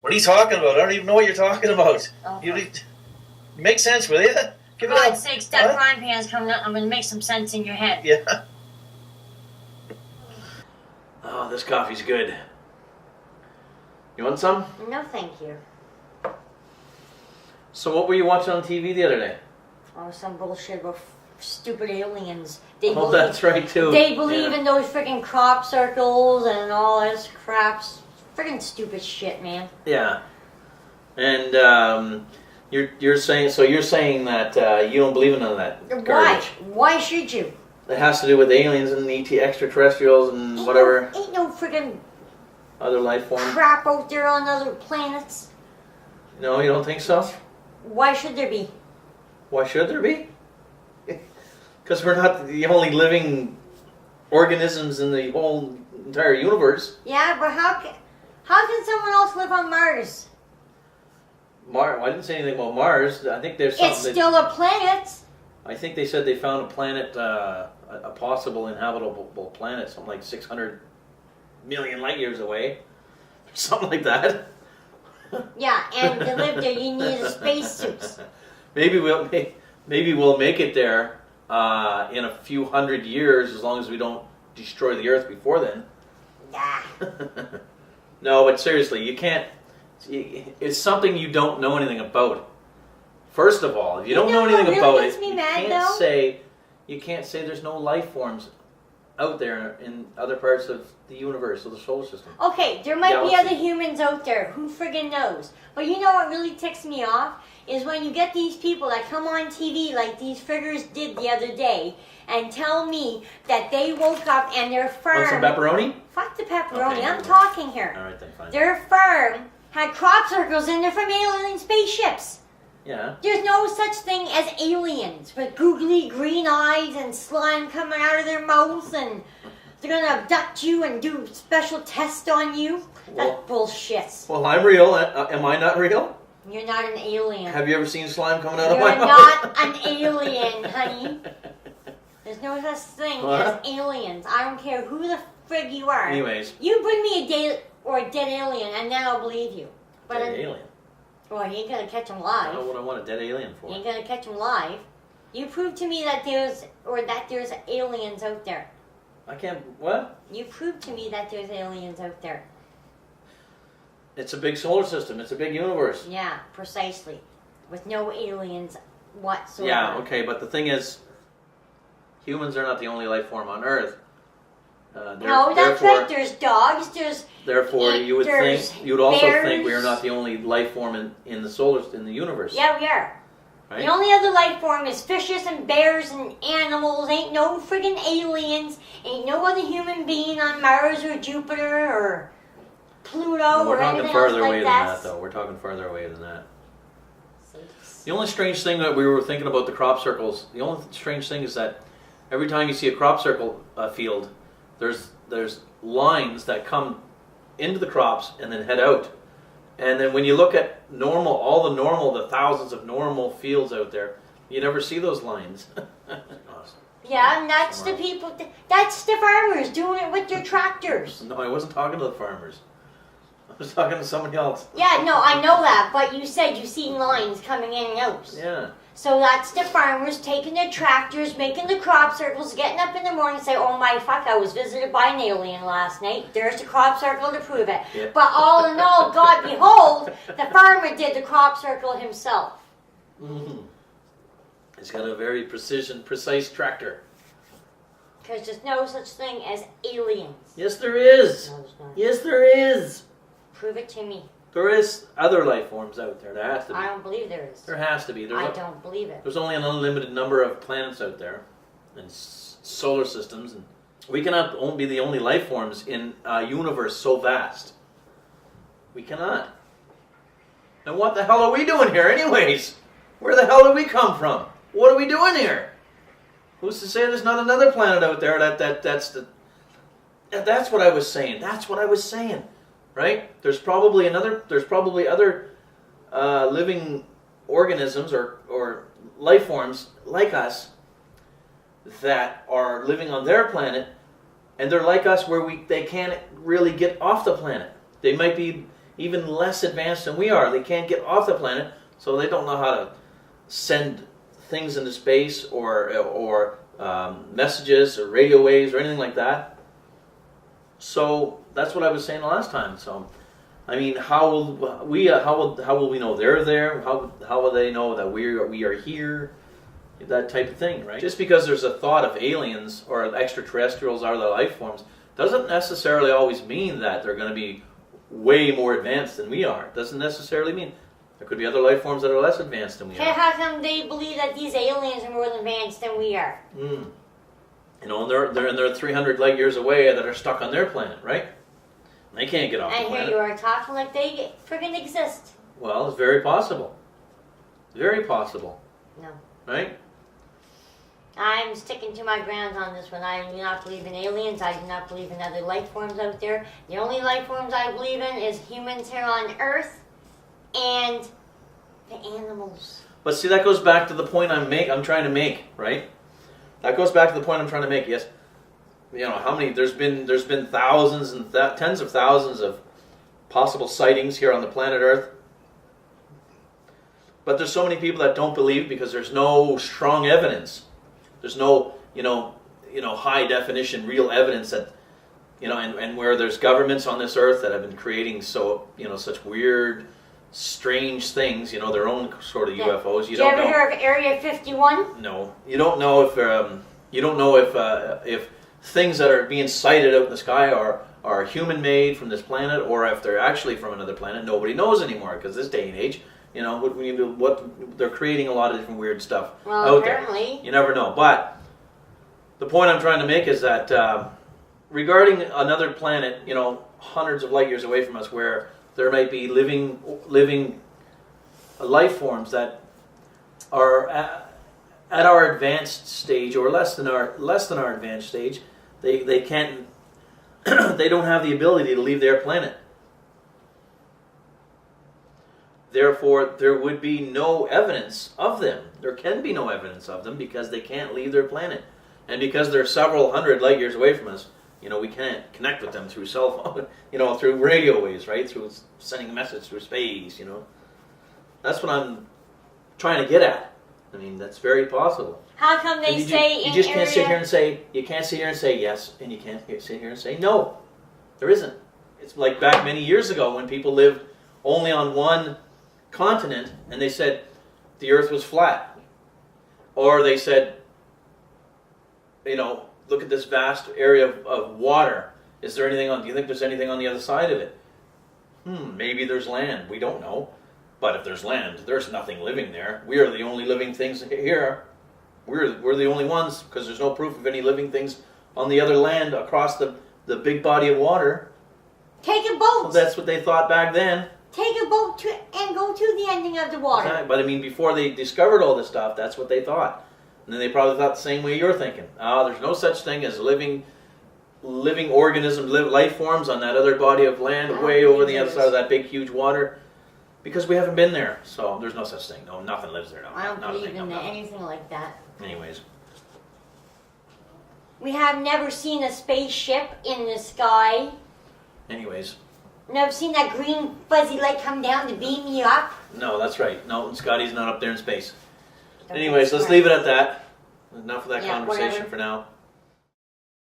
What are you talking about? I don't even know what you're talking about. Oh, Make sense, will you? For God's sakes, that frying pan's coming up. I'm going to make some sense in your head. Yeah. Oh, this coffee's good. You want some? No, thank you. So what were you watching on TV the other day? Oh, some bullshit about stupid aliens. That's right, too. They believe in those freaking crop circles and all this crap. Freaking stupid shit, man. Yeah. And you're saying that you don't believe in none of that garbage. Why should you? It has to do with aliens and ET extraterrestrials and whatever. Ain't no freaking other life form crap out there on other planets. No, you don't think so? Why should there be? Why should there be? Because we're not the only living organisms in the whole entire universe. Yeah, but how can someone else live on Mars? Mars? I didn't say anything about Mars. I think there's something. It's still a planet. I think they said they found a planet, a possible inhabitable planet, something like 600 million light years away, something like that. Yeah, and to live there, you need a spacesuit. Maybe we'll make it there in a few hundred years, as long as we don't destroy the Earth before then. Yeah. No, but seriously, you can't. It's something you don't know anything about. First of all, if you don't know anything about it, you can't say there's no life forms out there in other parts of the universe, of the solar system. Okay, there might be other humans out there. Who friggin' knows? But you know what really ticks me off? Is when you get these people that come on TV like these figures did the other day and tell me that they woke up and their firm... Want some pepperoni? Fuck the pepperoni. Okay, I'm talking here. All right, then, fine. Their firm had crop circles in there from alien spaceships. Yeah. There's no such thing as aliens with googly green eyes and slime coming out of their mouths and they're going to abduct you and do special tests on you. That's bullshit. Well, I'm real. Am I not real? You're not an alien. Have you ever seen slime coming out of my mouth? You're not an alien, honey. There's no such thing as aliens. I don't care who the frig you are. Anyways. You bring me a dead alien and then I'll believe you. But dead alien? Well, you ain't gonna catch him live. I don't know what I want a dead alien for. You ain't gonna catch him live. You prove to me that there's aliens out there. I can't. What? You prove to me that there's aliens out there. It's a big solar system. It's a big universe. Yeah, precisely. With no aliens whatsoever. Yeah, okay, but the thing is, humans are not the only life form on Earth. No, that's right. There's dogs. Therefore, you would also think we are not the only life form in the universe. Yeah, we are. Right? The only other life form is fishes and bears and animals. Ain't no friggin' aliens. Ain't no other human being on Mars or Jupiter or Pluto or anything else like that. We're talking farther away than that, though. We're talking farther away than that. The only strange thing that we were thinking about the crop circles, the only strange thing is that every time you see a crop circle field, there's lines that come into the crops and then head out. And then when you look at the thousands of normal fields out there, you never see those lines. Yeah, and that's the people, that's the farmers doing it with their tractors. No, I wasn't talking to the farmers. I was talking to somebody else. Yeah, no, I know that, but you said you seen lines coming in and out. Yeah. So that's the farmers taking their tractors, making the crop circles, getting up in the morning and say, oh my fuck, I was visited by an alien last night. There's the crop circle to prove it. Yeah. But all in all, God behold, the farmer did the crop circle himself. Mm-hmm. He's got a very precise tractor. Because there's no such thing as aliens. Yes, there is. No, there's not. Yes, there is. Prove it to me. There is other life forms out there. There has to be. I don't believe there is. There has to be. I don't believe it. There's only an unlimited number of planets out there and solar systems, and we cannot be the only life forms in a universe so vast. We cannot. And what the hell are we doing here anyways? Where the hell did we come from? What are we doing here? Who's to say there's not another planet out there that's what I was saying. That's what I was saying. Right? There's probably other living organisms or life forms like us that are living on their planet, and they're like us where they can't really get off the planet. They might be even less advanced than we are. They can't get off the planet, so they don't know how to send things into space or messages or radio waves or anything like that. So that's what I was saying the last time. So, I mean, how will we know they're there? How will they know that we are here? That type of thing, right? Just because there's a thought of aliens or extraterrestrials are the life forms doesn't necessarily always mean that they're going to be way more advanced than we are. Doesn't necessarily mean. There could be other life forms that are less advanced than we Okay, are. how come they believe that these aliens are more advanced than we are? You know, they're 300 light years away that are stuck on their planet, right? And they can't get off the And planet. here you are talking like they friggin' exist. Well, it's very possible. Very possible. No. Right? I'm sticking to my grounds on this one. I do not believe in aliens. I do not believe in other life forms out there. The only life forms I believe in is humans here on Earth and the animals. But see, that goes back to the point I'm trying to make, right? That goes back to the point I'm trying to make. Yes, you know how many? There's been thousands and tens of thousands of possible sightings here on the planet Earth. But there's so many people that don't believe because there's no strong evidence. There's no, high definition, real evidence that, and where there's governments on this earth that have been creating such weird, strange things, their own sort of UFOs. Did you ever hear of Area 51? No, you don't know if things that are being sighted out in the sky are human made from this planet or if they're actually from another planet. Nobody knows anymore because this day and age. What they're creating a lot of different weird stuff out apparently. there. You never know. But the point I'm trying to make is that regarding another planet, hundreds of light years away from us, where there might be living life forms that are at our advanced stage or less than our advanced stage, they can't they don't have the ability to leave their planet. Therefore, there would be no evidence of them. There can be no evidence of them because they can't leave their planet. And because they're several hundred light years away from us, we can't connect with them through cell phone, through radio waves, right? Through sending a message through space, That's what I'm trying to get at. I mean, that's very possible. How come they say you just can't sit here and say, you can't sit here and say yes, and you can't sit here and say no. There isn't. It's like back many years ago when people lived only on one continent, and they said the earth was flat. Or they said, look at this vast area of water. Do you think there's anything on the other side of it? Maybe there's land. We don't know. But if there's land, there's nothing living there. We are the only living things here. We're the only ones, because there's no proof of any living things on the other land across the big body of water. Take a boat. Well, that's what they thought back then. Take a boat and go to the ending of the water. Exactly. But I mean, before they discovered all this stuff, that's what they thought. And then they probably thought the same way you're thinking. There's no such thing as living organisms, life forms on that other body of land way over the other side of that big, huge water. Because we haven't been there. So there's no such thing. No, nothing lives there. No, I don't believe in anything like that. Anyways. We have never seen a spaceship in the sky. Anyways. Never seen that green fuzzy light come down to beam you up. No, that's right. No, Scotty's not up there in space. Anyways, let's leave it at that. Enough of that conversation for now.